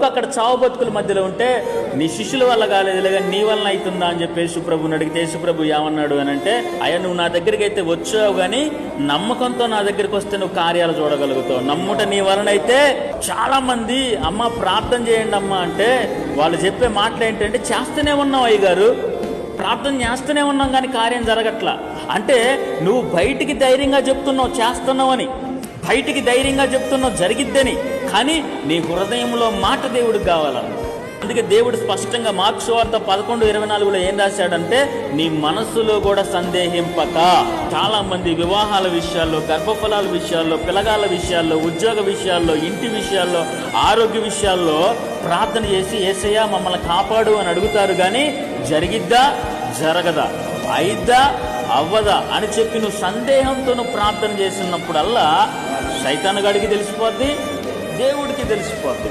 అక్కడ చావు బతుకుల మధ్యలో ఉంటే నీ శిష్యుల వల్ల కాలేదు కానీ నీ వలన అవుతుందా అని చెప్పి యేసుప్రభుని అడిగితే యేసుప్రభు ఏమన్నాడు అని అంటే, అయ్యా నువ్వు నా దగ్గరికి అయితే వచ్చావు కానీ నమ్మకంతో నా దగ్గరికి వస్తే నువ్వు కార్యాలు చూడగలుగుతావు. నమ్ముట నీ వలన అయితే. చాలా మంది అమ్మ ప్రార్థన చేయండి అమ్మ అంటే వాళ్ళు చెప్పే మాటలు ఏంటంటే, చేస్తూనే ఉన్నావు అయ్యగారు, ప్రార్థన చేస్తూనే ఉన్నాం కానీ కార్యం జరగట్లా. అంటే నువ్వు బయటికి ధైర్యంగా చెప్తున్నావు చేస్తున్నావని, బయటికి ధైర్యంగా చెప్తున్నావు జరిగిద్దని, కానీ నీ హృదయంలో మాట దేవుడికి కావాలన్న. అందుకే దేవుడు స్పష్టంగా మార్కు సువార్త 11:24 ఏం రాశాడంటే, నీ మనస్సులో కూడా సందేహింపక. చాలా మంది వివాహాల విషయాల్లో, గర్భఫలాల విషయాల్లో, పిల్లగాళ్ళ విషయాల్లో, ఉద్యోగ విషయాల్లో, ఇంటి విషయాల్లో, ఆరోగ్య విషయాల్లో ప్రార్థన చేసి యేసయ్యా మమ్మల్ని కాపాడు అని అడుగుతారు కానీ జరిగిద్దా జరగదా, అయిద్దా అవ్వదా అని చెప్పి నువ్వు సందేహంతో నువ్వు ప్రార్థన చేసినప్పుడల్లా సైతాను గడికి తెలిసిపోద్ది, దేవుడికి తెలిసిపోద్ది.